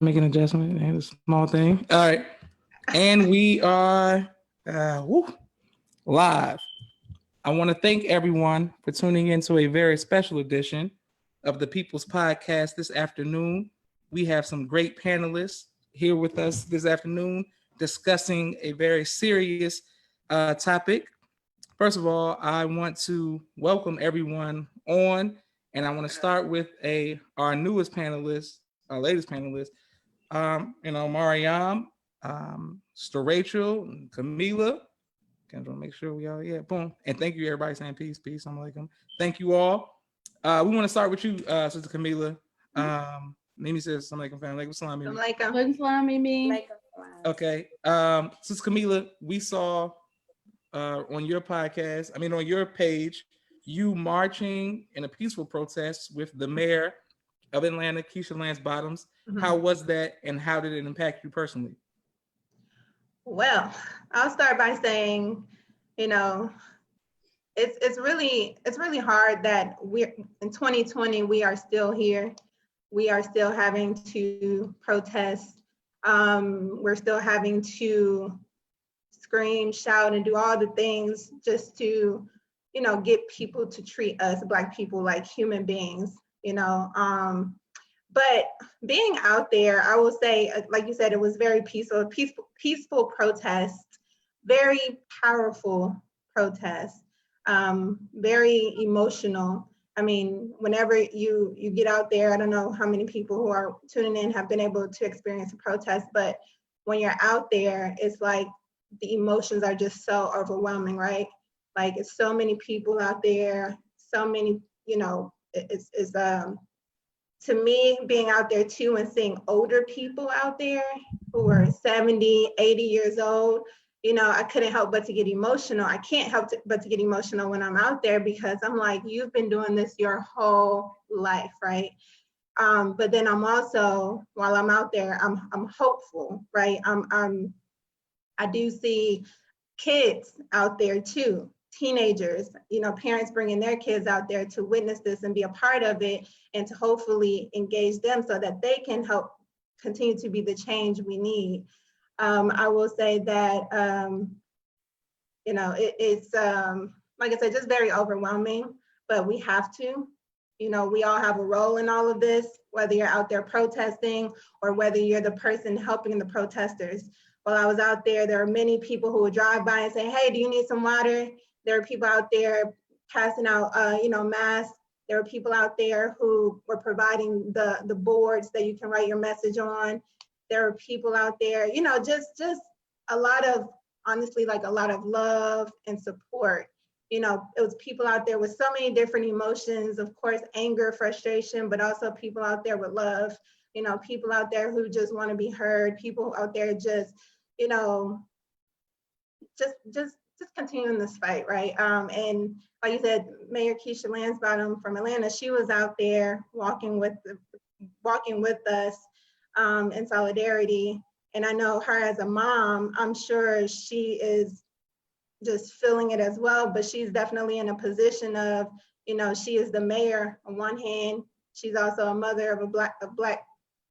Make an adjustment and a small thing. All right. And we are live. I want to thank everyone for tuning into a very special edition of the People's Podcast this afternoon. We have some great panelists here with us this afternoon discussing a very serious topic. First of all, I want to welcome everyone on, and I want to start with our newest panelist, our latest panelist, Mariam, Sister Rachel, and Camila. I want to make sure we all, boom. And thank you, everybody, saying peace, peace. I'm like them. Thank you all. We want to start with you, Sister Camila. Mimi says, "Something like family." Like, salam, Mimi. Mimi. Okay. Sister Camila, we saw on your podcast, on your page, you marching in a peaceful protest with the mayor of Atlanta, Keisha Lance Bottoms. Mm-hmm. How was that, and how did it impact you personally? Well, I'll start by saying, it's really hard that we're in 2020. We are still here. We are still having to protest. We're still having to scream, shout, and do all the things just to, get people to treat us Black people like human beings. But being out there, I will say, like you said, it was very peaceful protest, very powerful protest, very emotional. I mean, whenever you get out there, I don't know how many people who are tuning in have been able to experience a protest, but when you're out there, it's like the emotions are just so overwhelming, right? Like, it's so many people out there, so many, to me, being out there too and seeing older people out there who are 70, 80 years old, I couldn't help but to get emotional. I can't help but to get emotional when I'm out there, because I'm like, you've been doing this your whole life, right? But then I'm also, while I'm out there, I'm hopeful, right? I do see kids out there too, teenagers, parents bringing their kids out there to witness this and be a part of it, and to hopefully engage them so that they can help continue to be the change we need. I will say that, it's, like I said, just very overwhelming, but we have to. We all have a role in all of this, whether you're out there protesting or whether you're the person helping the protesters. While I was out there, there are many people who would drive by and say, hey, do you need some water? There are people out there passing out, masks. There are people out there who were providing the boards that you can write your message on. There are people out there, just a lot of, honestly, like a lot of love and support. It was people out there with so many different emotions, of course, anger, frustration, but also people out there with love, people out there who just want to be heard, people out there just continuing this fight, right? And like you said, Mayor Keisha Lansbottom from Atlanta, she was out there walking with us in solidarity. And I know her as a mom, I'm sure she is just feeling it as well, but she's definitely in a position of, she is the mayor on one hand, she's also a mother of black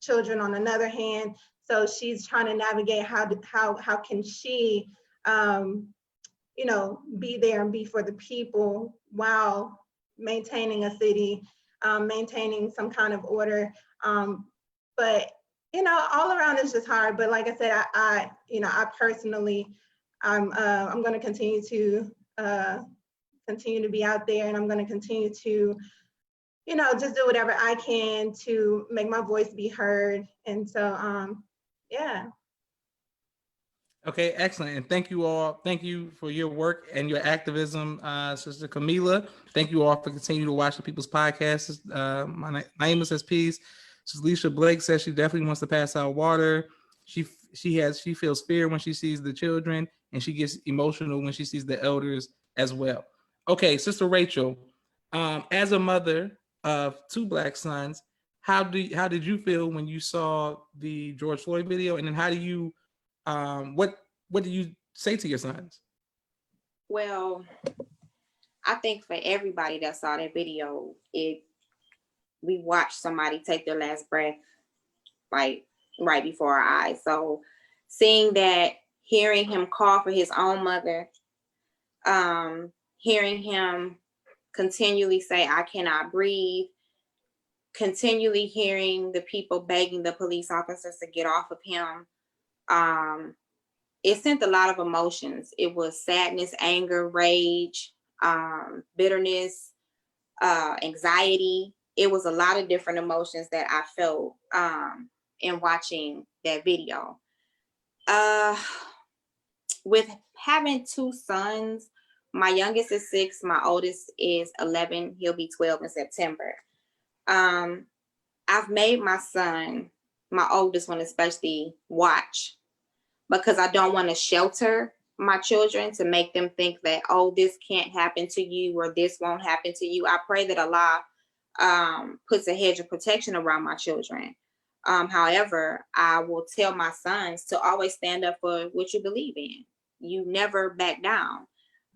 children on another hand. So she's trying to navigate how can she, be there and be for the people while maintaining a city, maintaining some kind of order. But all around it's just hard. But like I said, I personally, I'm going to continue to be out there, and I'm going to continue to, just do whatever I can to make my voice be heard. And so, yeah. Okay, excellent. And thank you all. Thank you for your work and your activism, Sister Camila. Thank you all for continuing to watch the People's Podcast. My name is Peace. Sister Alicia Blake says she definitely wants to pass out water. She feels fear when she sees the children, and she gets emotional when she sees the elders as well. Okay, Sister Rachel, as a mother of two Black sons, how did you feel when you saw the George Floyd video, and then how do you what do you say to your sons? Well, I think for everybody that saw that video, we watched somebody take their last breath. Like, right before our eyes. So seeing that, hearing him call for his own mother, hearing him continually say, "I cannot breathe," continually hearing the people begging the police officers to get off of him, it sent a lot of emotions. It was sadness, anger, rage, bitterness, anxiety. It was a lot of different emotions that I felt in watching that video. With having two sons, my youngest is 6, my oldest is 11. He'll be 12 in September. I've made my son, my oldest one especially, watch, because I don't want to shelter my children to make them think that, oh, this can't happen to you or this won't happen to you. I pray that Allah puts a hedge of protection around my children. However, I will tell my sons to always stand up for what you believe in. You never back down,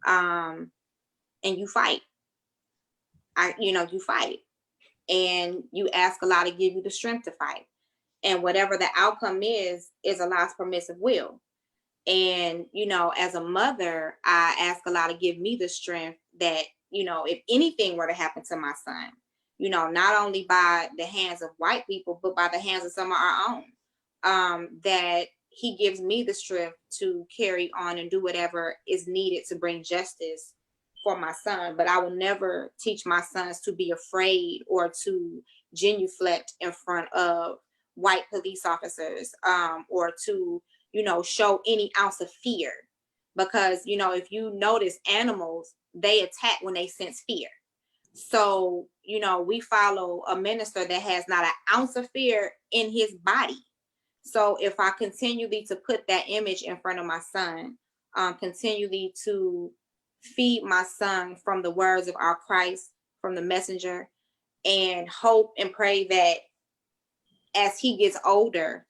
and you fight. You fight, and you ask Allah to give you the strength to fight. And whatever the outcome is Allah's permissive will. And, as a mother, I ask Allah to give me the strength that, if anything were to happen to my son, not only by the hands of white people, but by the hands of some of our own, that he gives me the strength to carry on and do whatever is needed to bring justice for my son. But I will never teach my sons to be afraid or to genuflect in front of white police officers, or to, show any ounce of fear. Because, if you notice, animals, they attack when they sense fear. So, we follow a minister that has not an ounce of fear in his body. So if I continually to put that image in front of my son, continually to feed my son from the words of our Christ, from the messenger, and hope and pray that as he gets older,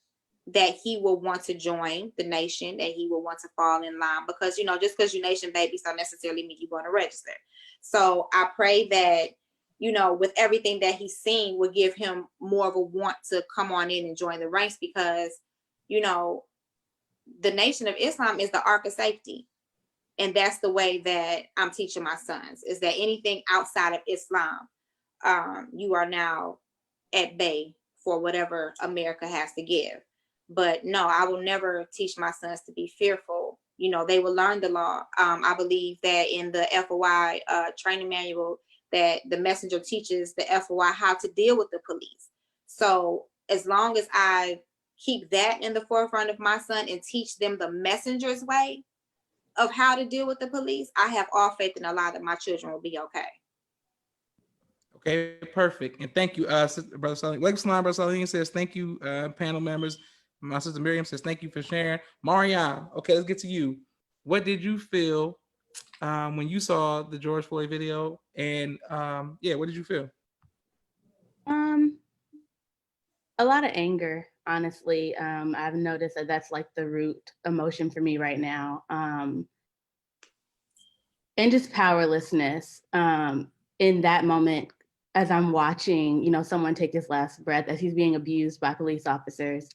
that he will want to join the nation, that he will want to fall in line. Because, just because you're nation babies don't necessarily mean you're going to register. So I pray that, with everything that he's seen, will give him more of a want to come on in and join the ranks. Because, the Nation of Islam is the ark of safety. And that's the way that I'm teaching my sons, is that anything outside of Islam, you are now at bay for whatever America has to give. But no, I will never teach my sons to be fearful. They will learn the law. I believe that in the FOI training manual, that the messenger teaches the FOI how to deal with the police. So as long as I keep that in the forefront of my son and teach them the messenger's way of how to deal with the police, I have all faith in Allah that my children will be okay. Okay, perfect. And thank you, Brother Salim. Brother Salim says, thank you, panel members. My sister Miriam says, thank you for sharing. Marianne, okay, let's get to you. What did you feel when you saw the George Floyd video? And what did you feel? A lot of anger, honestly. I've noticed that that's like the root emotion for me right now. And just powerlessness in that moment, as I'm watching, someone take his last breath as he's being abused by police officers,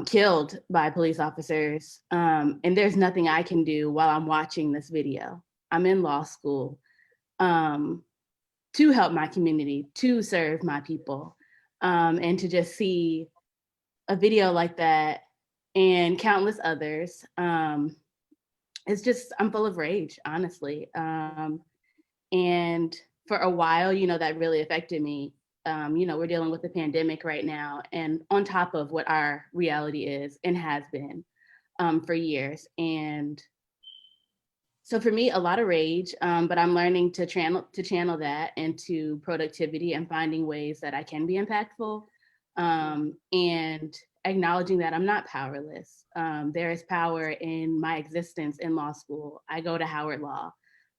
killed by police officers. And there's nothing I can do while I'm watching this video. I'm in law school to help my community, to serve my people. And to just see a video like that and countless others, it's just, I'm full of rage, honestly. And for a while, that really affected me. We're dealing with the pandemic right now, and on top of what our reality is and has been for years. And so for me, a lot of rage, but I'm learning to channel that into productivity and finding ways that I can be impactful, and acknowledging that I'm not powerless. There is power in my existence in law school. I go to Howard Law,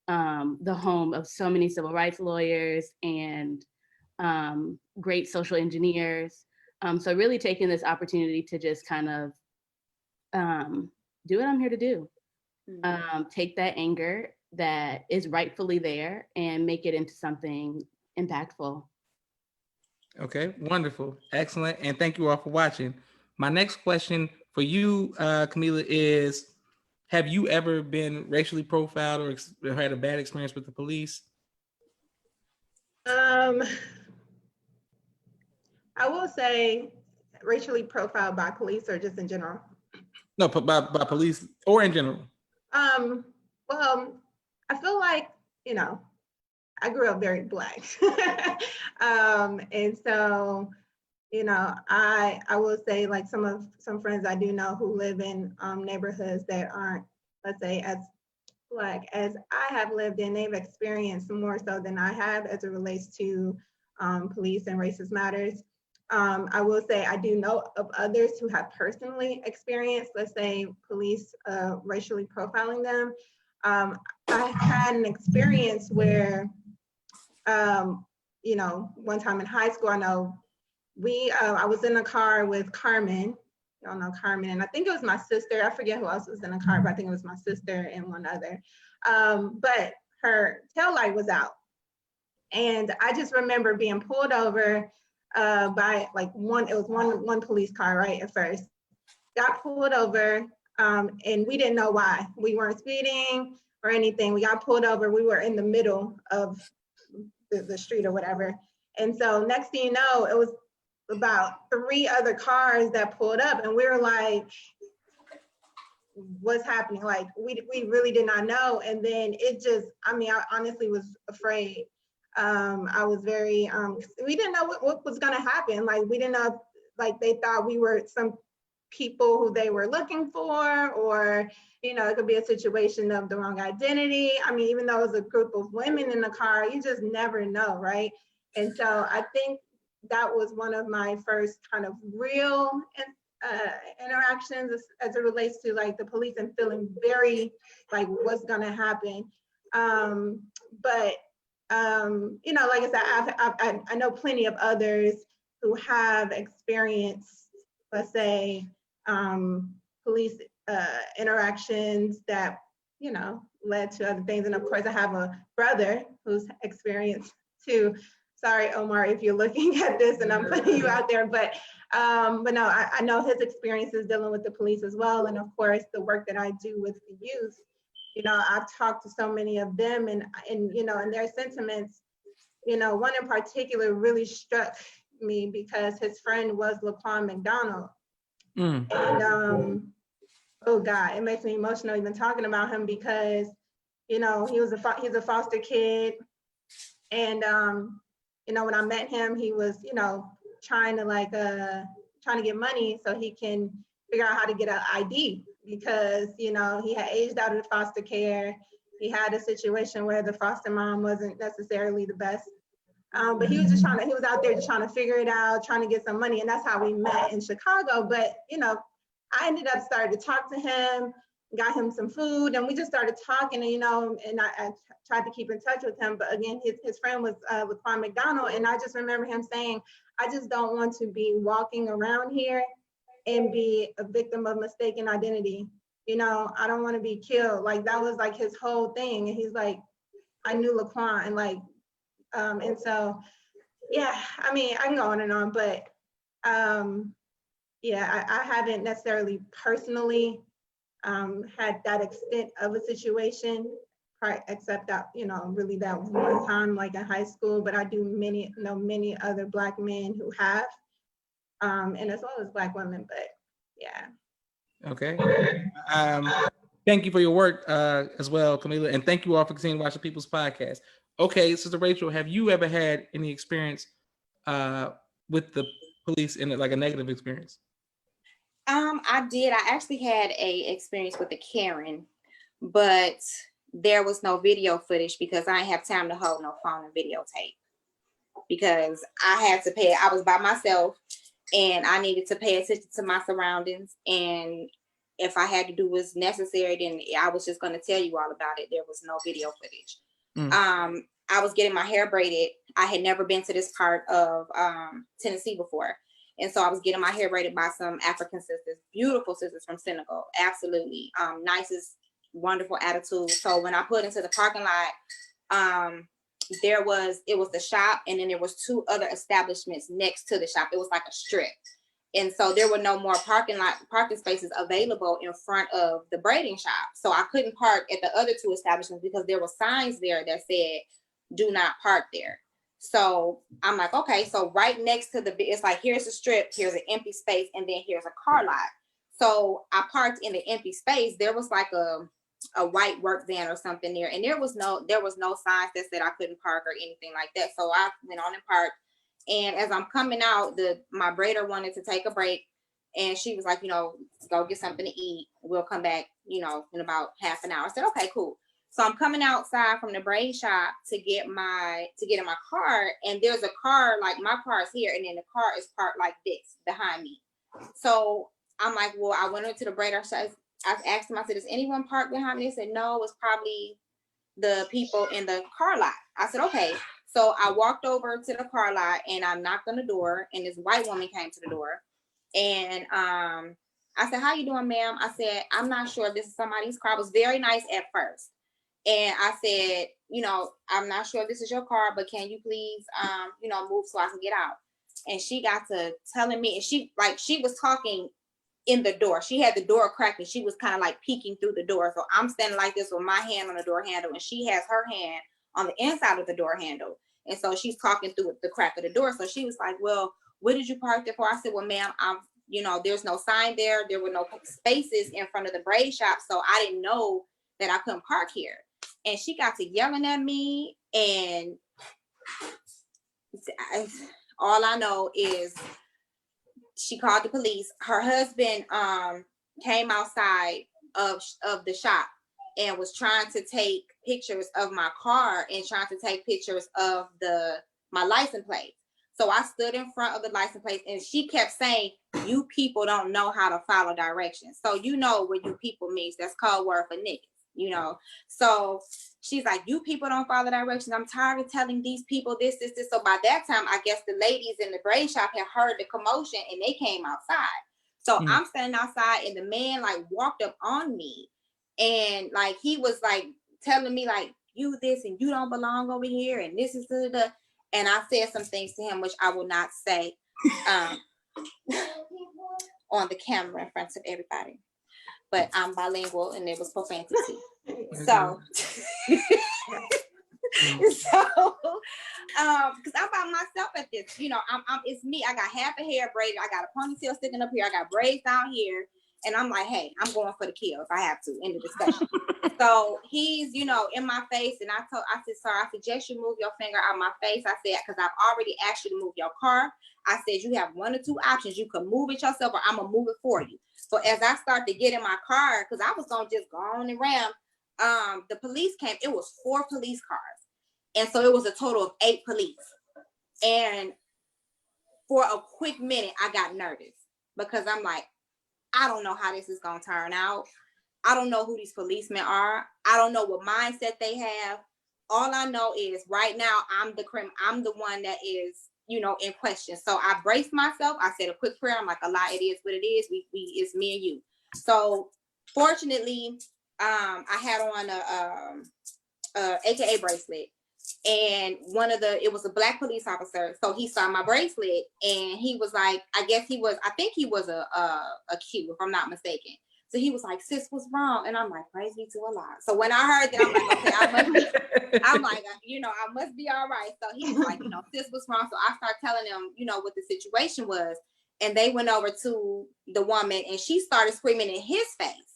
the home of so many civil rights lawyers and great social engineers. So really taking this opportunity to just kind of do what I'm here to do. Take that anger that is rightfully there and make it into something impactful. Okay, wonderful, excellent, and thank you all for watching. My next question for you, Camila, is: have you ever been racially profiled or had a bad experience with the police? I will say racially profiled by police or just in general. No, by police or in general. Well, I feel like, you know, I grew up very Black. And so, you know, I will say like some friends I do know who live in neighborhoods that aren't, let's say, as Black as I have lived in, they've experienced more so than I have as it relates to police and racist matters. I will say I do know of others who have personally experienced, let's say, police racially profiling them. I had an experience where, you know, one time in high school, I know I was in a car with Carmen. Y'all know Carmen, and I think it was my sister. I forget who else was in the car, but I think it was my sister and one other. But her tail light was out, and I just remember being pulled over by like it was one police car, right? At first, got pulled over, and we didn't know why. We weren't speeding or anything. We got pulled over. We were in the middle of the street or whatever, and so next thing you know, it was about 3 other cars that pulled up, and we were like, what's happening? Like, we really did not know. And then it just, I mean, I honestly was afraid. I was very, we didn't know what was gonna happen. Like, we didn't know, like, they thought we were some people who they were looking for, or, you know, it could be a situation of the wrong identity. I mean, even though it was a group of women in the car, you just never know, right? And so I think that was one of my first kind of real interactions as it relates to like the police and feeling very like what's gonna happen. But you know, like I said, I know plenty of others who have experienced, let's say, police interactions that, you know, led to other things. And of course, I have a brother who's experienced too. Sorry, Omar, if you're looking at this and I'm putting you out there, but no, I know his experiences dealing with the police as well. And of course, the work that I do with the youth, you know, I've talked to so many of them and you know, and their sentiments, you know, one in particular really struck me because his friend was Laquan McDonald. And oh God, it makes me emotional even talking about him because, you know, he's a foster kid. And you know, when I met him, he was, you know, trying to get money so he can figure out how to get an ID because, you know, he had aged out of foster care. He had a situation where the foster mom wasn't necessarily the best. But he was out there just trying to figure it out, trying to get some money. And that's how we met in Chicago. But, you know, I ended up starting to talk to him, got him some food, and we just started talking, and, you know, and I tried to keep in touch with him. But again, his friend was Laquan McDonald. And I just remember him saying, I just don't want to be walking around here and be a victim of mistaken identity. You know, I don't want to be killed. Like, that was like his whole thing. And he's like, I knew Laquan, and like, and so, yeah, I mean, I can go on and on, but yeah, I haven't necessarily personally had that extent of a situation, except that, you know, really that one time, like in high school, but I do know many other Black men who have, and as well as Black women, but yeah. Okay. Thank you for your work as well, Camila, and thank you all for continuing to watch the People's Podcast. Okay, Sister Rachel, have you ever had any experience with the police in like a negative experience? I did. I actually had a experience with a Karen, but there was no video footage because I didn't have time to hold no phone and videotape because I had to pay. I was by myself and I needed to pay attention to my surroundings. And if I had to do what's necessary, then I was just going to tell you all about it. There was no video footage. I was getting my hair braided. I had never been to this part of Tennessee before. And so I was getting my hair braided by some African sisters, beautiful sisters from Senegal, absolutely. Nicest, wonderful attitude. So when I put into the parking lot, it was the shop, and then there was 2 other establishments next to the shop. It was like a strip. And so there were no more parking spaces available in front of the braiding shop. So I couldn't park at the other two establishments because there were signs there that said, do not park there. So I'm like, okay, so right next to it's like, here's a strip, here's an empty space, and then here's a car lot. So I parked in the empty space. There was like a white work van or something there, and there was no signs that said I couldn't park or anything like that. So I went on and parked. And as I'm coming out, my braider wanted to take a break, and she was like, go get something to eat. We'll come back, in about half an hour. I said, okay, cool. So I'm coming outside from the braid shop to get in my car, and there's a car, like my car is here, and then the car is parked like this behind me. So I'm like, well, I went into the braider shop. I asked them, I said, does anyone park behind me? They said, no, it's probably the people in the car lot. I said, okay. So I walked over to the car lot and I knocked on the door, and this white woman came to the door. And I said, how you doing, ma'am? I said, I'm not sure if this is somebody's car. It was very nice at first. And I said, I'm not sure if this is your car, but can you please, move so I can get out? And she got to telling me, and she was talking in the door. She had the door cracked and she was kind of like peeking through the door. So I'm standing like this with my hand on the door handle, and she has her hand on the inside of the door handle. And so she's talking through the crack of the door. So she was like, well, what did you park there for? I said, well, ma'am, there's no sign there. There were no spaces in front of the braid shop. So I didn't know that I couldn't park here. And she got to yelling at me, and all I know is she called the police. Her husband came outside of the shop and was trying to take pictures of my car and trying to take pictures of my license plate. So I stood in front of the license plate, and she kept saying, you people don't know how to follow directions. So what you people means. That's code word for niggas, So she's like, you people don't follow directions. I'm tired of telling these people this. So by that time, I guess the ladies in the braid shop had heard the commotion and they came outside. So I'm standing outside, and the man like walked up on me, and like he was like telling me like, you this and you don't belong over here, and this is the. And I said some things to him which I will not say on the camera in front of everybody. But I'm bilingual, and it was profanity. So, because I'm by myself at this, it's me. I got half a hair braided. I got a ponytail sticking up here. I got braids down here. And I'm like, hey, I'm going for the kill if I have to in the discussion. So he's, in my face. And I said, sir, I suggest you move your finger out my face. I said, because I've already asked you to move your car. I said, you have one or two options. You can move it yourself, or I'm going to move it for you. So as I start to get in my car, because I was going to just go on and ram, the police came. It was 4 police cars. And so it was a total of 8 police. And for a quick minute, I got nervous because I'm like, I don't know how this is going to turn out. I don't know who these policemen are. I don't know what mindset they have. All I know is right now I'm the one that is, in question. So I braced myself. I said a quick prayer. I'm like, Allah, it is what it is. It's me and you. So fortunately, I had on a AKA bracelet. And it was a black police officer. So he saw my bracelet, and he was like, I think he was a Q, if I'm not mistaken. So he was like, sis, what's wrong? And I'm like, praise be to Allah. So when I heard that, I'm like, okay, I must be all right. So he was like, sis, what's wrong? So I started telling them, what the situation was. And they went over to the woman, and she started screaming in his face.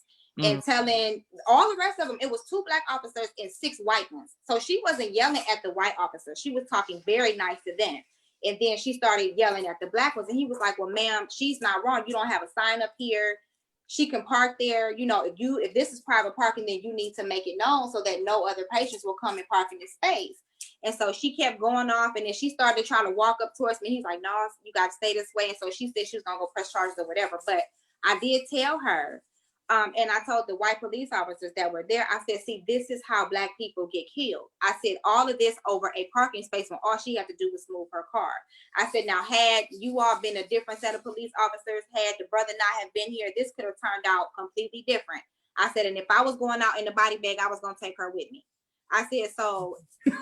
And telling all the rest of them, it was 2 black officers and 6 white ones. So she wasn't yelling at the white officer. She was talking very nice to them. And then she started yelling at the black ones. And he was like, well, ma'am, she's not wrong. You don't have a sign up here. She can park there. If this is private parking, then you need to make it known so that no other patients will come and park in this space. And so she kept going off, and then she started trying to walk up towards me. He's like, no, you got to stay this way. And so she said she was going to go press charges or whatever. But I did tell her, and I told the white police officers that were there, I said, see, this is how black people get killed. I said, all of this over a parking space when all she had to do was move her car. I said, now, had you all been a different set of police officers, had the brother not have been here, this could have turned out completely different. I said, and if I was going out in the body bag, I was going to take her with me. I said, so,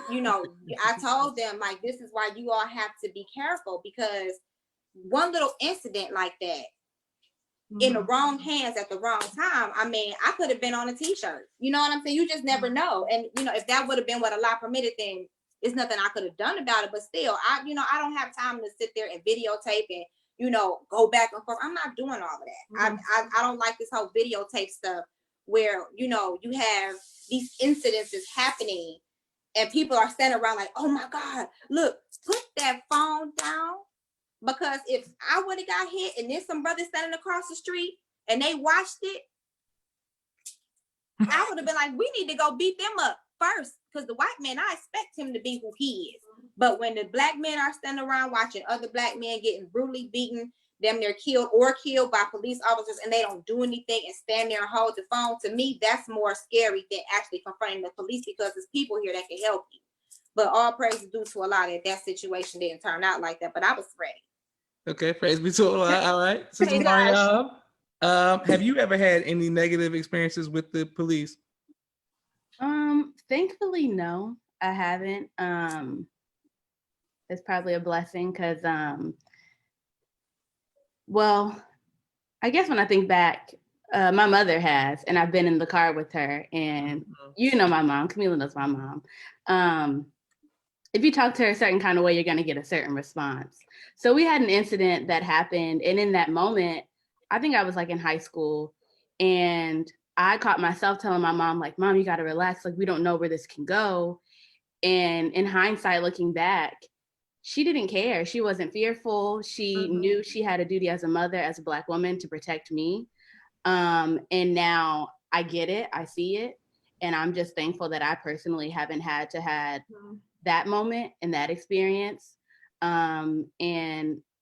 I told them, like, this is why you all have to be careful, because one little incident like that in the wrong hands at the wrong time, I mean, I could have been on a t-shirt. You know what I'm saying? You just never know. And you know, if that would have been what a law permitted, then there's nothing I could have done about it. But still, I don't have time to sit there and videotape and, you know, go back and forth. I'm not doing all of that. I don't like this whole videotape stuff where, you know, you have these incidences happening and people are standing around like, oh my God, look, put that phone down. Because if I would have got hit and there's some brothers standing across the street and they watched it, I would have been like, we need to go beat them up first. Because the white man, I expect him to be who he is. But when the black men are standing around watching other black men getting brutally beaten, them they're killed by police officers, and they don't do anything and stand there and hold the phone, to me, that's more scary than actually confronting the police, because there's people here that can help you. But all praise is due to Allah that situation didn't turn out like that. But I was ready. Okay, praise be to Allah. All right, Sister Hey, Mariam, have you ever had any negative experiences with the police? Thankfully, no, I haven't. It's probably a blessing because, well, I guess when I think back, my mother has, and I've been in the car with her, and you know my mom, Camila knows my mom. If you talk to her a certain kind of way, you're going to get a certain response. So we had an incident that happened, and in that moment, I think I was like in high school, and I caught myself telling my mom, like, Mom, you got to relax. Like, we don't know where this can go. And in hindsight, looking back, she didn't care. She wasn't fearful. She knew she had a duty as a mother, as a Black woman, to protect me. And now I get it. I see it. And I'm just thankful that I personally haven't had to have that moment and that experience. And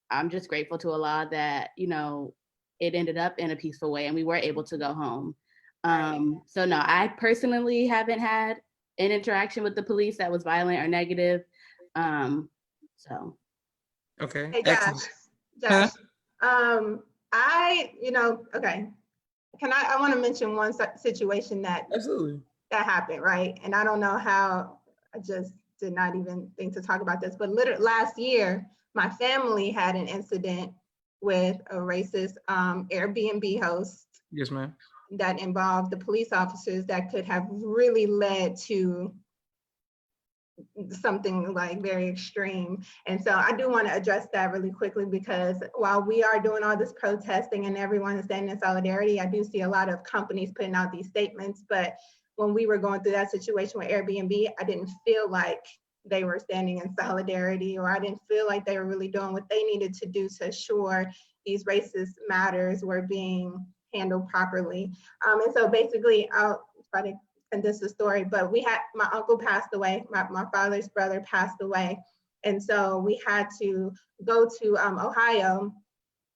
I'm just grateful to Allah that, you know, it ended up in a peaceful way and we were able to go home. So no, I personally haven't had an interaction with the police that was violent or negative. So. Okay. Hey, Josh. Okay. I want to mention one situation that Absolutely. that happened, right? And I don't know how, I just did not even think to talk about this, but literally last year, my family had an incident with a racist Airbnb host. Yes, ma'am. That involved the police officers that could have really led to something like very extreme. And so I do want to address that really quickly, because while we are doing all this protesting and everyone is standing in solidarity, I do see a lot of companies putting out these statements. But when we were going through that situation with Airbnb, I didn't feel like they were standing in solidarity, or I didn't feel like they were really doing what they needed to do to assure these racist matters were being handled properly. And so basically, I'll try to condense the story, but we had, my uncle passed away, my father's brother passed away. And so we had to go to Ohio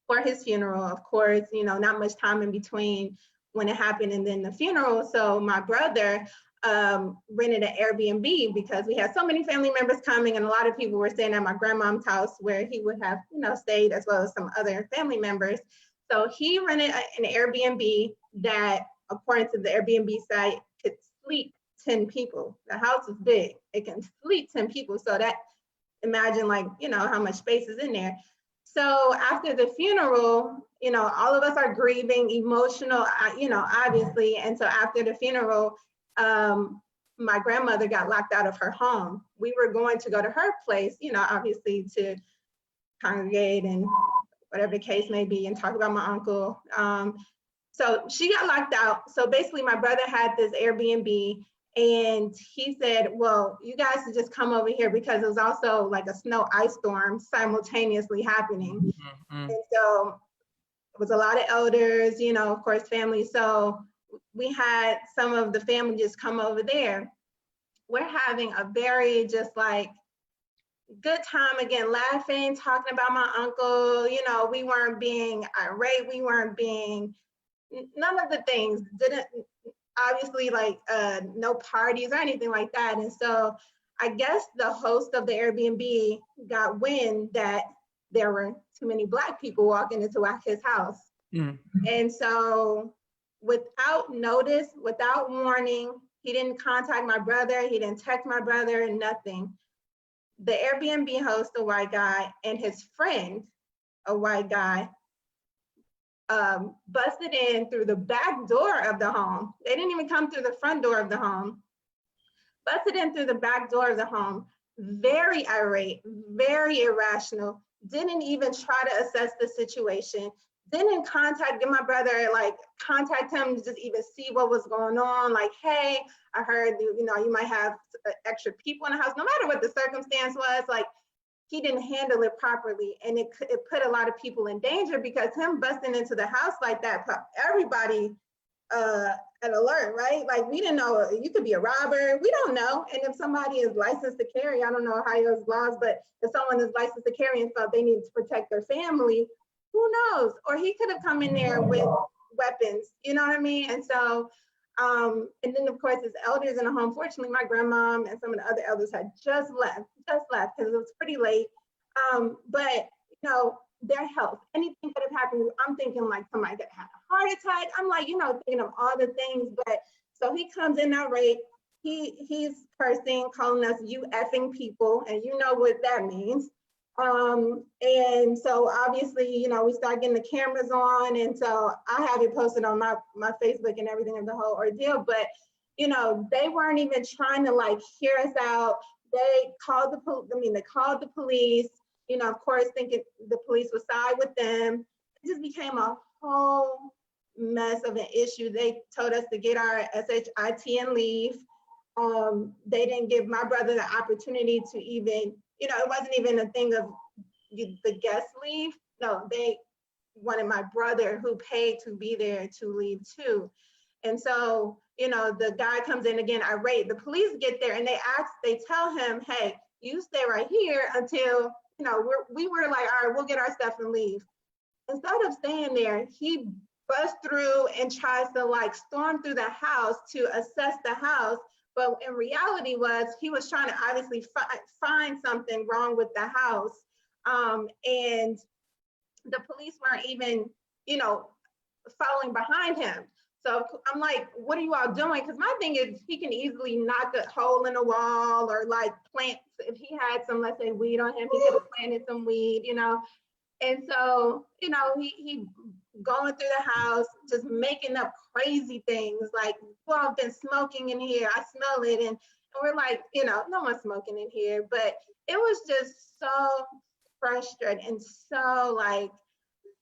for his funeral. Of course, you know, not much time in between when it happened and then the funeral. So my brother rented an Airbnb because we had so many family members coming and a lot of people were staying at my grandmom's house where he would have, you know, stayed, as well as some other family members. So he rented an Airbnb that, according to the Airbnb site, could sleep 10 people. The house is big. It can sleep 10 people. So that, imagine, like, you know, how much space is in there. So after the funeral, you know, all of us are grieving, emotional, you know, obviously. And so after the funeral, my grandmother got locked out of her home. We were going to go to her place, you know, obviously to congregate and whatever the case may be and talk about my uncle. So she got locked out. So basically my brother had this Airbnb and he said, well, you guys should just come over here, because it was also like a snow ice storm simultaneously happening. And so it was a lot of elders, you know, of course, family. So we had some of the family just come over there. We're having a very just like good time, again, laughing, talking about my uncle. You know, we weren't being irate. We weren't being, none of the things, didn't, obviously, like no parties or anything like that. And so I guess the host of the Airbnb got wind that there were too many Black people walking into his house. And so without notice, without warning, he didn't contact my brother, he didn't text my brother, nothing. The Airbnb host, the white guy, and his friend a white guy, busted in through the back door of the home. They didn't even come through the front door of the home. Busted in through the back door of the home, very irate, very irrational, didn't even try to assess the situation, didn't get my brother, like contact him to just even see what was going on. Like, hey, I heard, you might have extra people in the house, no matter what the circumstance was, like he didn't handle it properly. And it put a lot of people in danger because him busting into the house like that, put everybody an alert, right? Like we didn't know you could be a robber. We don't know. And if somebody is licensed to carry, I don't know Ohio's laws, but if someone is licensed to carry and felt they need to protect their family, who knows? Or he could have come in there with weapons, you know what I mean? And so, and then of course his elders in the home, fortunately my grandmom and some of the other elders had just left because it was pretty late. But their health, anything could have happened. I'm thinking like somebody that had a heart attack. I'm like, thinking of all the things. But so he comes in irate. He's cursing, calling us you effing people, and you know what that means. And so obviously, we start getting the cameras on, and so I have it posted on my Facebook and everything of the whole ordeal. But they weren't even trying to like hear us out. They called the police. Of course, thinking the police would side with them. It just became a whole mess of an issue. They told us to get our SHIT and leave. They didn't give my brother the opportunity to even, it wasn't even a thing of the guest leave. No, they wanted my brother who paid to be there to leave too. And so, the guy comes in again, irate. The police get there and they tell him, hey, you stay right here until we were like, all right, we'll get our stuff and leave. Instead of staying there, he busts through and tries to like storm through the house to assess the house. But in reality he was trying to obviously find something wrong with the house. And the police weren't even, following behind him. So I'm like, what are you all doing? Because my thing is he can easily knock a hole in a wall or like plant, if he had some, let's say, weed on him, he could have planted some weed, And so, he going through the house, just making up crazy things like, well, I've been smoking in here, I smell it. And we're like, no one's smoking in here. But it was just so frustrating and so like,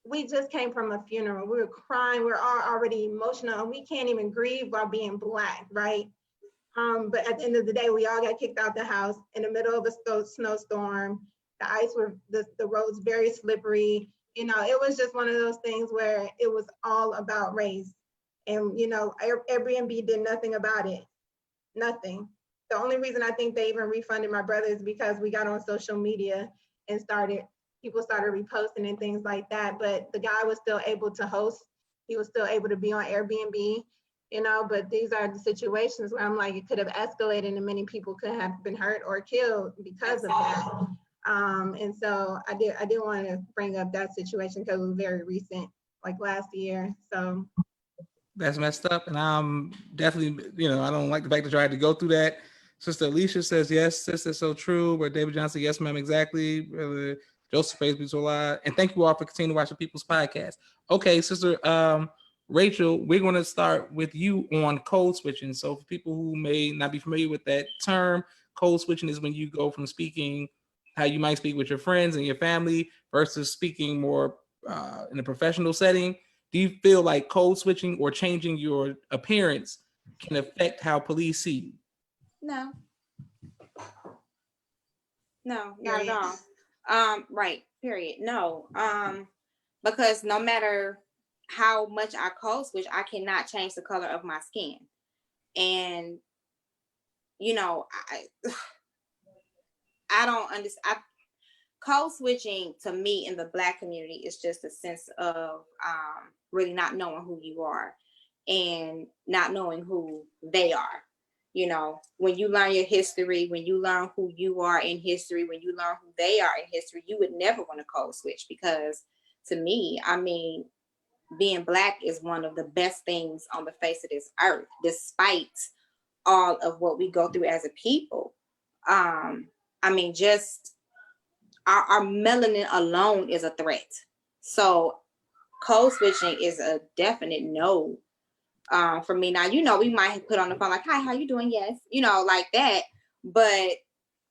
we just came from a funeral. We were crying. We're all already emotional, and we can't even grieve while being Black, right? But at the end of the day, we all got kicked out the house in the middle of a snowstorm. The roads very slippery. It was just one of those things where it was all about race. And, Airbnb did nothing about it. Nothing. The only reason I think they even refunded my brother is because we got on social media and people started reposting and things like that, but the guy was still able to host. He was still able to be on Airbnb, but these are the situations where I'm like, it could have escalated and many people could have been hurt or killed because of that. And so I did want to bring up that situation because it was very recent, like last year. So that's messed up. And I'm definitely, I don't like the fact that you had to go through that. Sister Alicia says, yes, sister, so true. Where David Johnson, yes, ma'am, exactly. Joseph Facebook so live. And thank you all for continuing to watch the People's Podcast. Okay, Sister Rachel, we're going to start with you on code switching. So for people who may not be familiar with that term, code switching is when you go from speaking how you might speak with your friends and your family versus speaking more in a professional setting. Do you feel like code switching or changing your appearance can affect how police see you? No, not at all. Right, period. No, because no matter how much I code switch, I cannot change the color of my skin. And, I don't understand. Code switching to me in the Black community is just a sense of really not knowing who you are and not knowing who they are. When you learn your history, when you learn who you are in history, when you learn who they are in history, you would never want to code switch because to me, being Black is one of the best things on the face of this earth, despite all of what we go through as a people. Just our melanin alone is a threat. So code switching is a definite no for me. Now, we might put on the phone like, hi, how you doing? Yes, like that. But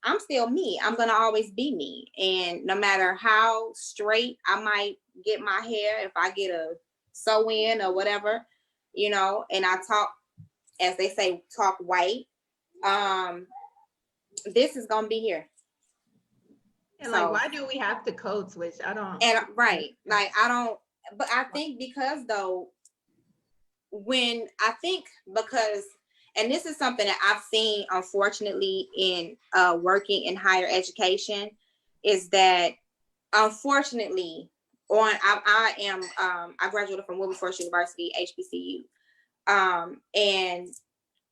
I'm still me. I'm going to always be me. And no matter how straight I might get my hair, if I get a sew in or whatever, and I talk, as they say, talk white, this is going to be here. And like, why do we have to code switch? I don't. And right. Like, I don't, but I think because though, because, and this is something that I've seen, unfortunately, in working in higher education, is that unfortunately, I graduated from Wilberforce University, HBCU, and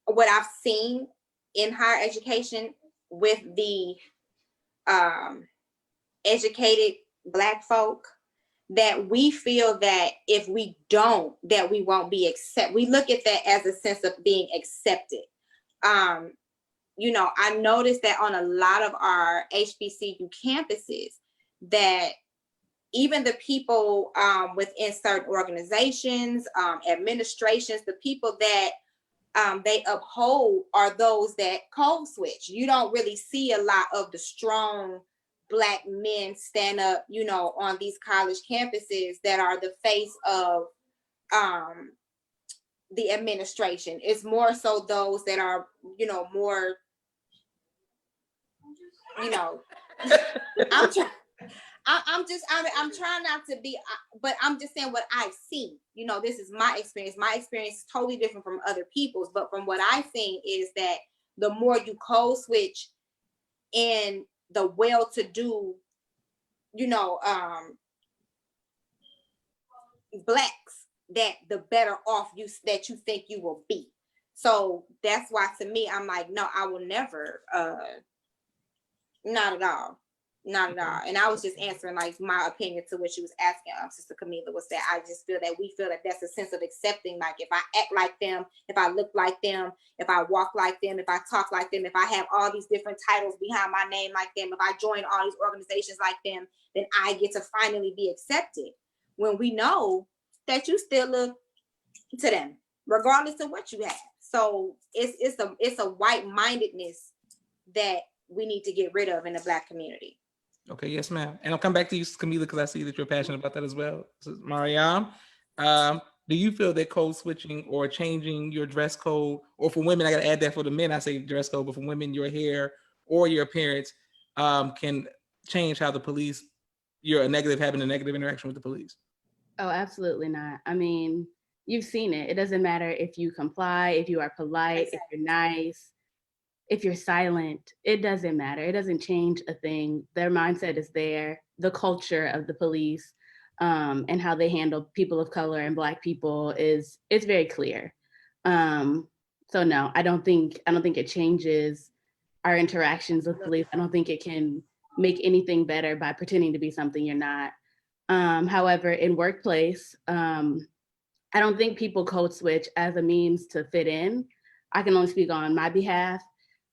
what I've seen in higher education with the educated Black folk, that we feel that if we don't, that we won't be accepted. We look at that as a sense of being accepted. I noticed that on a lot of our HBCU campuses, that even the people within certain organizations, administrations, the people that they uphold are those that code switch. You don't really see a lot of the strong Black men stand up, on these college campuses that are the face of the administration. It's more so those that are, more, I'm trying. I'm trying not to be, but I'm just saying what I've seen. This is my experience. My experience is totally different from other people's, but from what I've seen is that the more you code switch in the well-to-do, Blacks, that the better off that you think you will be. So that's why, to me, I'm like, no, I will never, not at all. Not at all. And I was just answering like my opinion to what she was asking, Sister Camila, was that I just feel that we feel that that's a sense of accepting. Like, if I act like them, if I look like them, if I walk like them, if I talk like them, if I have all these different titles behind my name like them, if I join all these organizations like them, then I get to finally be accepted. When we know that you still look to them, regardless of what you have. So it's a white-mindedness that we need to get rid of in the Black community. Okay, yes, ma'am. And I'll come back to you, Camila, because I see that you're passionate about that as well. So, Mariam, do you feel that code switching or changing your dress code, or for women, I got to add that for the men, I say dress code, but for women, your hair or your appearance can change how the police, having a negative interaction with the police? Oh, absolutely not. I mean, you've seen it. It doesn't matter if you comply, if you are polite, if you're nice, if you're silent, it doesn't matter. It doesn't change a thing. Their mindset is there. The culture of the police and how they handle people of color and Black people it's very clear. So no, I don't think it changes our interactions with police. I don't think it can make anything better by pretending to be something you're not. However, in workplace, I don't think people code switch as a means to fit in. I can only speak on my behalf.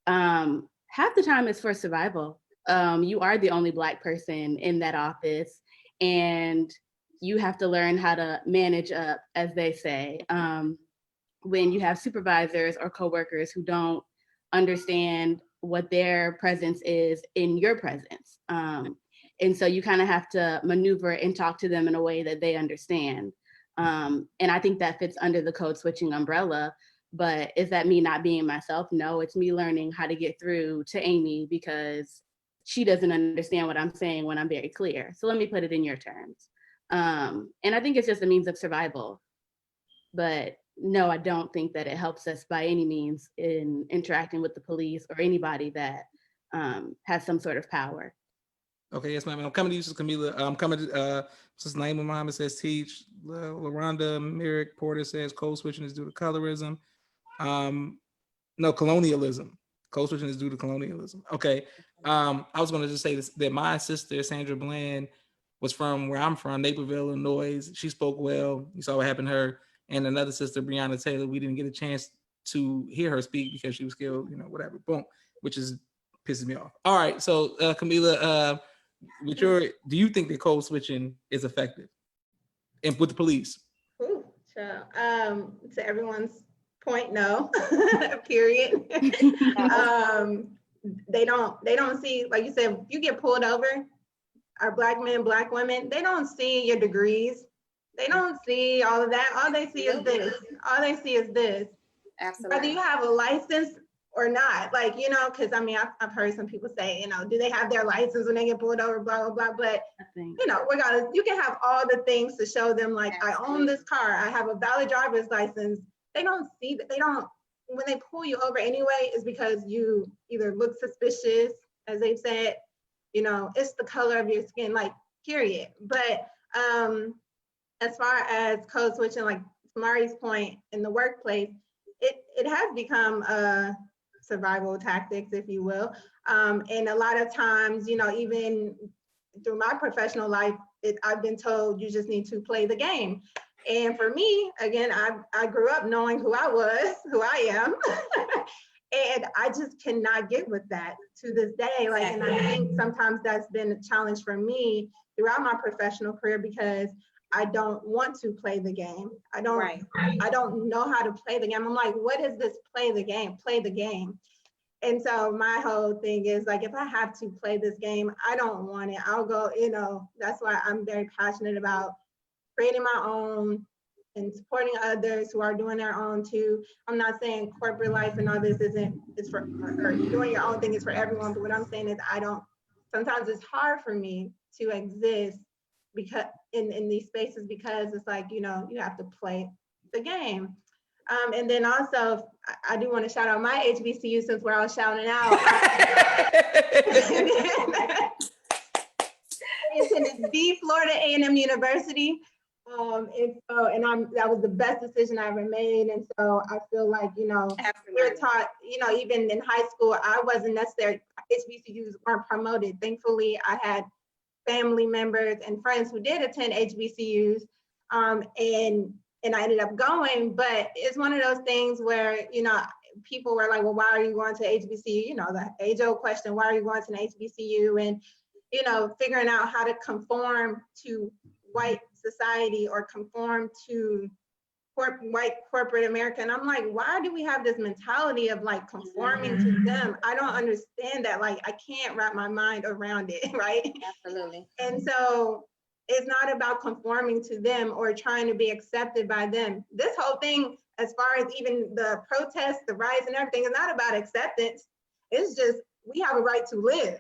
Half the time it's for survival. You are the only Black person in that office, and you have to learn how to manage up, as they say. When you have supervisors or coworkers who don't understand what their presence is in your presence. And so you kind of have to maneuver and talk to them in a way that they understand. And I think that fits under the code switching umbrella. But is that me not being myself? No, it's me learning how to get through to Amy because she doesn't understand what I'm saying when I'm very clear. So let me put it in your terms. And I think it's just a means of survival. But no, I don't think that it helps us by any means in interacting with the police or anybody that has some sort of power. Okay, yes, ma'am. I'm coming to you, Sister Camila. I'm coming to Sister Naima Muhammad says teach. LaRonda Merrick Porter says code switching is due to colorism. No, colonialism. Code switching is due to colonialism. Okay. I was going to just say this, that my sister, Sandra Bland, was from where I'm from, Naperville, Illinois. She spoke well. You saw what happened to her. And another sister, Breonna Taylor, we didn't get a chance to hear her speak because she was killed, whatever. Boom, which is pisses me off. All right. So, Camila, do you think that code switching is effective? and with the police? Ooh, child. To everyone's point, no. Period. They don't see, like you said, if you get pulled over, our Black men, Black women, they don't see your degrees. They don't see all of that. All they see is this. All they see is this. Absolutely. Whether you have a license or not, like, you know, because I mean, I've heard some people say, you know, do they have their license when they get pulled over, blah, blah, blah. But, you know, regardless, you can have all the things to show them, like, I own this car, I have a valid driver's license. They don't see that. They don't, when they pull you over anyway, is because you either look suspicious, as they've said, you know, it's the color of your skin, like, period. But as far as code switching, like Mari's point, in the workplace, it has become survival tactics, if you will. And a lot of times, you know, even through my professional life, I've been told you just need to play the game. And for me, again, I grew up knowing who I was, who I am. And I just cannot get with that to this day. Like, and I think sometimes that's been a challenge for me throughout my professional career, because I don't want to play the game. I don't know how to play the game. I'm like, what is this play the game? Play the game. And so my whole thing is like, if I have to play this game, I don't want it. I'll go, you know, that's why I'm very passionate about creating my own and supporting others who are doing their own too. I'm not saying corporate life and all this is for, or doing your own thing is for everyone, but what I'm saying is sometimes it's hard for me to exist because in these spaces, because it's like, you know, you have to play the game. And then also, I do want to shout out my HBCU since we're all shouting out. I attended the Florida A&M University. That was the best decision I ever made. And so I feel like, you know, we're taught, you know, even in high school, I wasn't necessarily, HBCUs weren't promoted. Thankfully, I had family members and friends who did attend HBCUs, and I ended up going. But it's one of those things where, you know, people were like, well, why are you going to HBCU? You know, the age-old question, why are you going to an HBCU? And, you know, figuring out how to conform to white society or conform to white corporate America. And I'm like, why do we have this mentality of like conforming to them? I don't understand that. Like, I can't wrap my mind around it, right? Absolutely. And so it's not about conforming to them or trying to be accepted by them. This whole thing, as far as even the protests, the riots and everything, is not about acceptance. It's just, we have a right to live.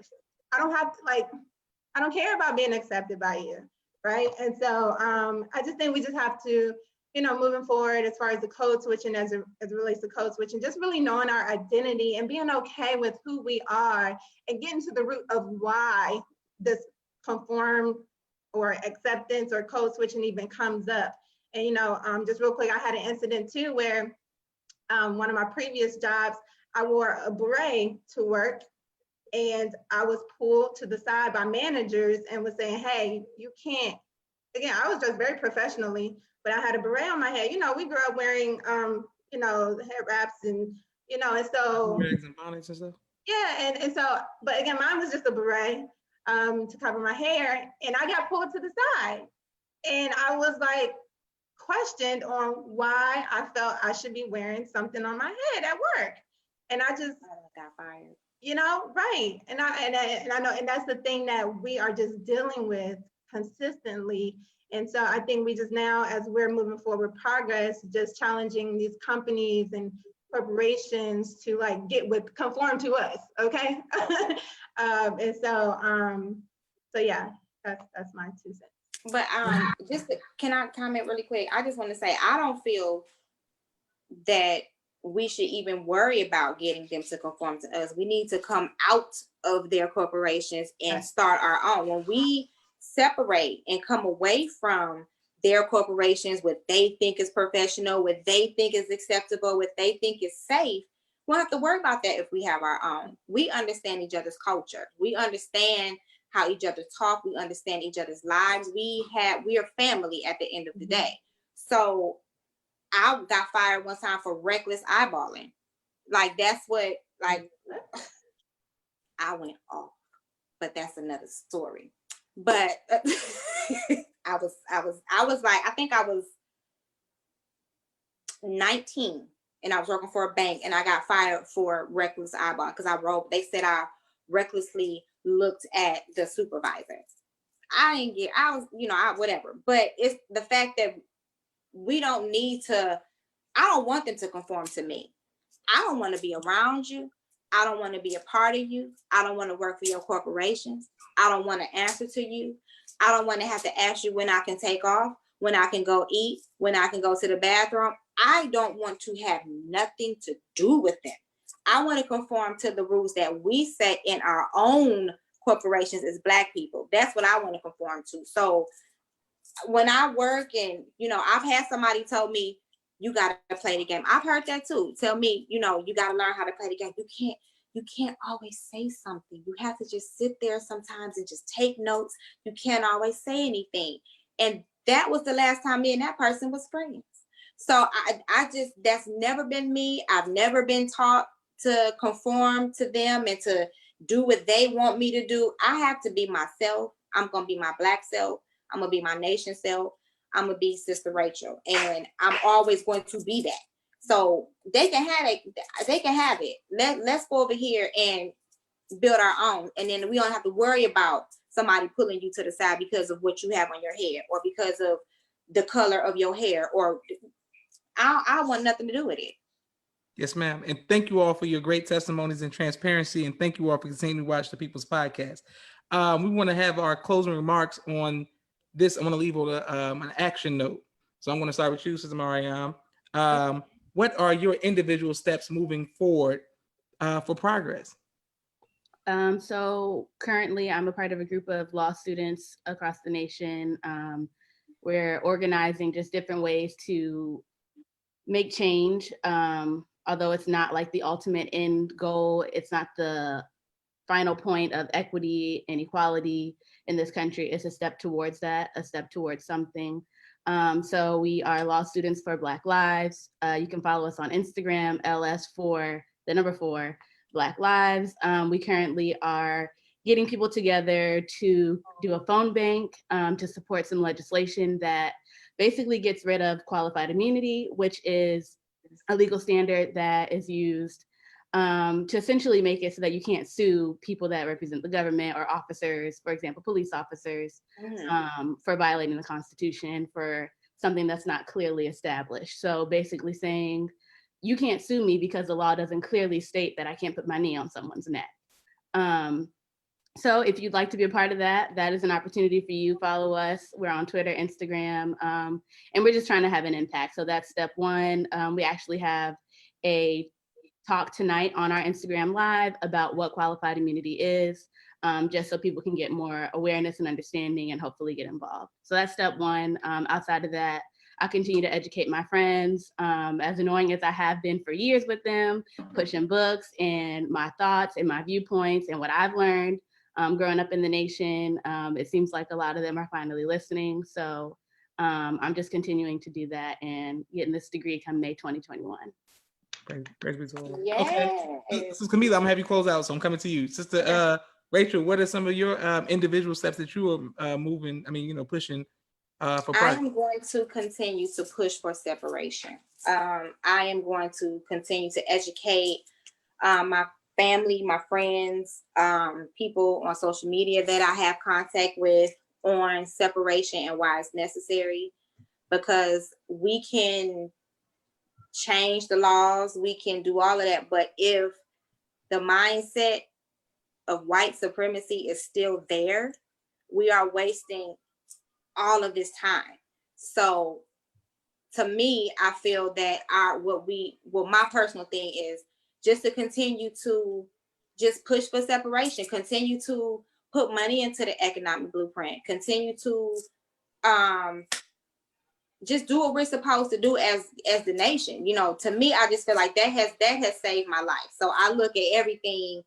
I don't care about being accepted by you, right? And so I just think we just have to, you know, moving forward as far as the code switching, as it relates to code switching, just really knowing our identity and being okay with who we are and getting to the root of why this conform or acceptance or code switching even comes up. And, you know, just real quick, I had an incident too where one of my previous jobs, I wore a beret to work, and I was pulled to the side by managers and was saying, hey, you can't. Again, I was just very professionally, but I had a beret on my head. You know, we grew up wearing, you know, head wraps and, you know, and so. Rags and bonnets and stuff? Yeah, and so, but again, mine was just a beret to cover my hair, and I got pulled to the side. And I was like questioned on why I felt I should be wearing something on my head at work. And I just got fired. You know, right. And I know, and that's the thing that we are just dealing with consistently. And so I think we just now, as we're moving forward progress, just challenging these companies and corporations to like conform to us, okay? And so yeah, that's my 2 cents. But can I comment really quick? I just want to say, I don't feel that we should even worry about getting them to conform to us. We need to come out of their corporations and start our own. When we separate and come away from their corporations, what they think is professional, what they think is acceptable, what they think is safe, we don't have to worry about that if we have our own. We understand each other's culture. We understand how each other talk. We understand each other's lives. We are family at the end of the day. So I got fired one time for reckless eyeballing. Like, that's what, like, I went off, but that's another story. But I was like, I think I was 19 and I was working for a bank and I got fired for reckless eyeball because they said I recklessly looked at the supervisor. I was, whatever. But it's the fact that we don't need to, I don't want them to conform to me. I don't want to be around you. I don't want to be a part of you. I don't want to work for your corporations. I don't want to answer to you. I don't want to have to ask you when I can take off, when I can go eat, when I can go to the bathroom. I don't want to have nothing to do with them. I want to conform to the rules that we set in our own corporations as Black people. That's what I want to conform to. So when I work and, I've had somebody tell me, you got to play the game. I've heard that too. Tell me, you got to learn how to play the game. You can't always say something. You have to just sit there sometimes and just take notes. You can't always say anything. And that was the last time me and that person was friends. So that's never been me. I've never been taught to conform to them and to do what they want me to do. I have to be myself. I'm going to be my Black self. I'm going to be my nation self. I'm going to be Sister Rachel. And I'm always going to be that. So they can have it. They can have it. Let's go over here and build our own. And then we don't have to worry about somebody pulling you to the side because of what you have on your head or because of the color of your hair. Or I want nothing to do with it. Yes, ma'am. And thank you all for your great testimonies and transparency. And thank you all for continuing to watch the People's Podcast. We want to have our closing remarks on this. I want to leave with an action note. So I'm going to start with you, Sister Mariam. What are your individual steps moving forward for progress? So currently I'm a part of a group of law students across the nation. We're organizing just different ways to make change. Although it's not like the ultimate end goal, it's not the final point of equity and equality in this country. It's a step towards that, a step towards something. So we are law students for Black Lives. You can follow us on Instagram, LS4, the number 4, Black Lives. We currently are getting people together to do a phone bank to support some legislation that basically gets rid of qualified immunity, which is a legal standard that is used to essentially make it so that you can't sue people that represent the government or officers, for example, police officers, for violating the Constitution for something that's not clearly established. So basically saying, you can't sue me because the law doesn't clearly state that I can't put my knee on someone's neck. So if you'd like to be a part of that, that is an opportunity for you. Follow us. We're on Twitter, Instagram, and we're just trying to have an impact. So that's step one. We actually have a talk tonight on our Instagram Live about what qualified immunity is, just so people can get more awareness and understanding and hopefully get involved. So that's step one. Outside of that, I continue to educate my friends, as annoying as I have been for years with them, pushing books and my thoughts and my viewpoints and what I've learned. Growing up in the nation, it seems like a lot of them are finally listening. So I'm just continuing to do that and getting this degree come May 2021. Yeah. Okay. This is Camila. I'm gonna have you close out, so I'm coming to you. Sister Rachel, what are some of your individual steps that you are moving, pushing for progress? I am going to continue to push for separation. I am going to continue to educate my family, my friends, people on social media that I have contact with on separation and why it's necessary, because we can change the laws, we can do all of that, but if the mindset of white supremacy is still there, we are wasting all of this time. So to me, I feel that my personal thing is just to continue to just push for separation, continue to put money into the economic blueprint, continue to just do what we're supposed to do as the nation. To me, I just feel like that has saved my life. So I look at everything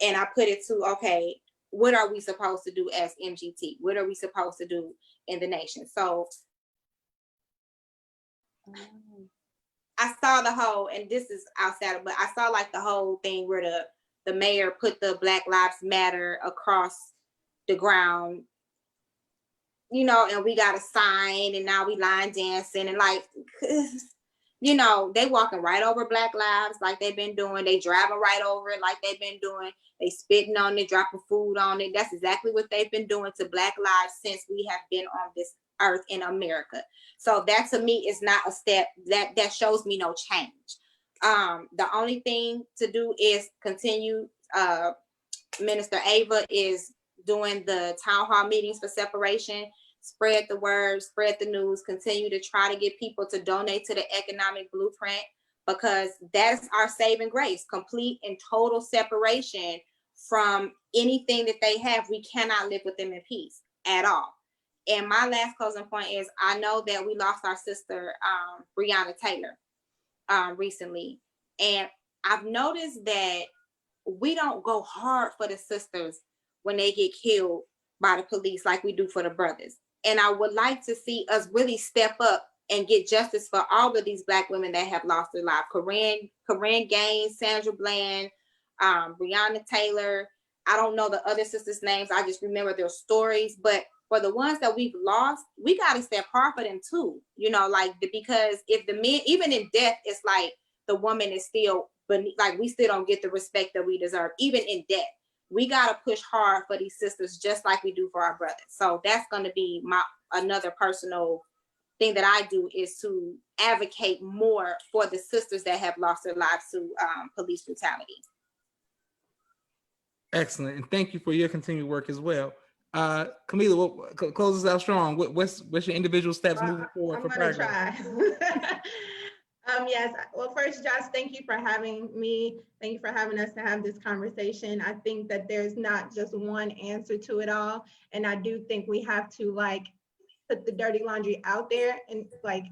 and I put it to, okay, what are we supposed to do as MGT? What are we supposed to do in the nation? So I saw the whole, and this is outside of, but I saw like the whole thing where the mayor put the Black Lives Matter across the ground you know, and we got a sign, and now we line dancing, and like, you know, they walking right over Black lives like they've been doing. They driving right over it like they've been doing. They spitting on it, dropping food on it. That's exactly what they've been doing to Black lives since we have been on this earth in America. So that to me is not a step that shows me no change. The only thing to do is continue. Minister Ava is doing the town hall meetings for separation. Spread the word, spread the news, continue to try to get people to donate to the economic blueprint, because that's our saving grace, complete and total separation from anything that they have. We cannot live with them in peace at all. And my last closing point is, I know that we lost our sister, Breonna Taylor, recently. And I've noticed that we don't go hard for the sisters when they get killed by the police like we do for the brothers. And I would like to see us really step up and get justice for all of these Black women that have lost their life. Corinne Gaines, Sandra Bland, Breonna Taylor. I don't know the other sisters' names. I just remember their stories. But for the ones that we've lost, we got to step hard for them too. You know, like, because if the men, even in death, it's like the woman is still, but like, we still don't get the respect that we deserve, even in death. We got to push hard for these sisters just like we do for our brothers. So that's going to be my another personal thing that I do, is to advocate more for the sisters that have lost their lives to police brutality. Excellent, and thank you for your continued work as well. Camila, close us out strong. What's your individual steps moving forward for progress? I'm gonna try. Yes. Well, first, Josh, thank you for having me. Thank you for having us to have this conversation. I think that there's not just one answer to it all, and I do think we have to like put the dirty laundry out there and like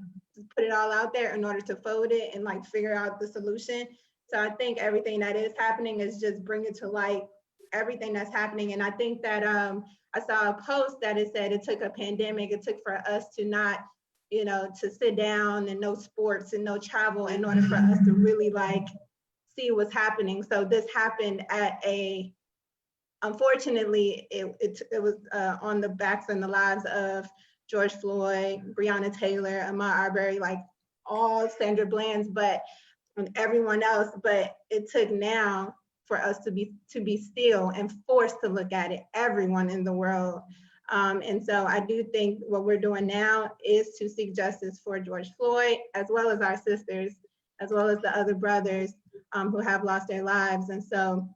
put it all out there in order to fold it and like figure out the solution. So I think everything that is happening is just bringing to light everything that's happening. And I think that I saw a post that it said it took a pandemic, it took for us to not, you know, to sit down and no sports and no travel in order for us to really like see what's happening. So this happened at a, unfortunately, it was on the backs and the lives of George Floyd, Breonna Taylor, Ahmaud Arbery, like all Sandra Bland's, but and everyone else. But it took now for us to be still and forced to look at it, everyone in the world. And so I do think what we're doing now is to seek justice for George Floyd, as well as our sisters, as well as the other brothers who have lost their lives. And so,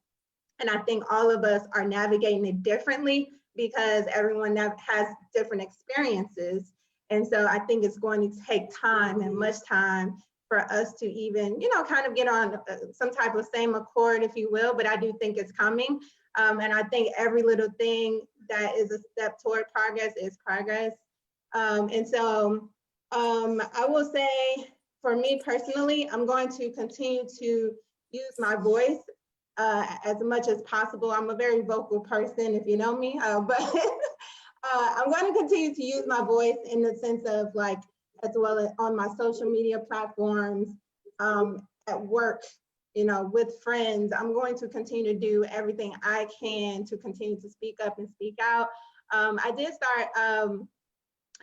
and I think all of us are navigating it differently because everyone has different experiences. And so I think it's going to take time, and much time, for us to even, you know, kind of get on some type of same accord, if you will, but I do think it's coming. And I think every little thing that is a step toward progress is progress. And so I will say, for me personally, I'm going to continue to use my voice as much as possible. I'm a very vocal person, if you know me, but I'm going to continue to use my voice in the sense of like, as well as on my social media platforms, at work, you know, with friends. I'm going to continue to do everything I can to continue to speak up and speak out. I did start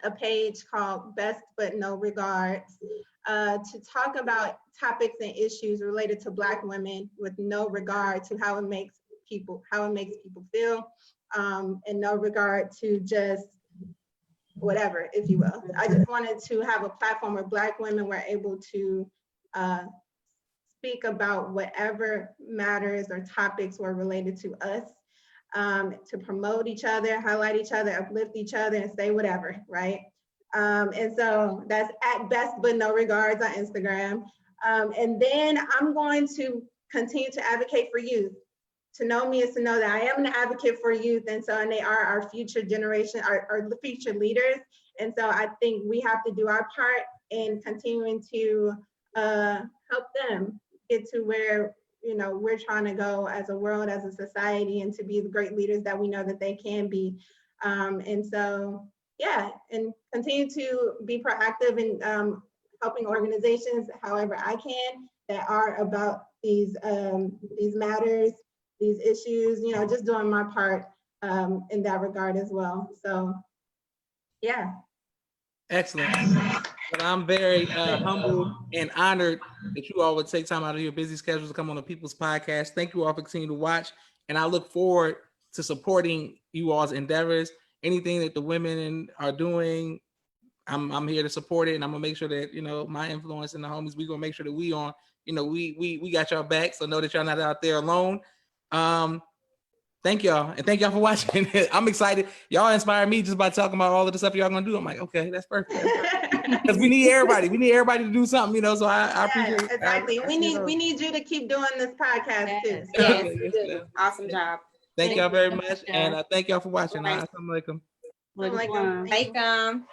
a page called Best But No Regards to talk about topics and issues related to Black women with no regard to how it makes people feel, and no regard to just whatever, if you will. I just wanted to have a platform where Black women were able to speak about whatever matters or topics were related to us, to promote each other, highlight each other, uplift each other, and say whatever, right? And so that's at Best But No Regards on Instagram. And then I'm going to continue to advocate for youth. To know me is to know that I am an advocate for youth, and so, and they are our future generation, our the future leaders. And so I think we have to do our part in continuing to help them get to where, you know, we're trying to go as a world, as a society, and to be the great leaders that we know that they can be. And so, yeah, and continue to be proactive in helping organizations however I can that are about these matters, these issues, you know, just doing my part in that regard as well. So Yeah. Excellent. But I'm very humbled and honored that you all would take time out of your busy schedules to come on the People's Podcast. Thank you all for continuing to watch, and I look forward to supporting you all's endeavors. Anything that the women are doing, I'm here to support it, and I'm gonna make sure that my influence and the homies, we gonna make sure that we on, we got y'all back. So know that y'all not out there alone. Thank y'all, and thank y'all for watching. I'm excited. Y'all inspired me just by talking about all of the stuff y'all gonna do. I'm like, okay, that's perfect. Because we need everybody. We need everybody to do something, So I appreciate it. Exactly. We need you to keep doing this podcast too. So. Yes, you do. Awesome job. Thank y'all very much, and thank y'all for watching. Assalamu alaikum. Assalamu alaikum. Welcome.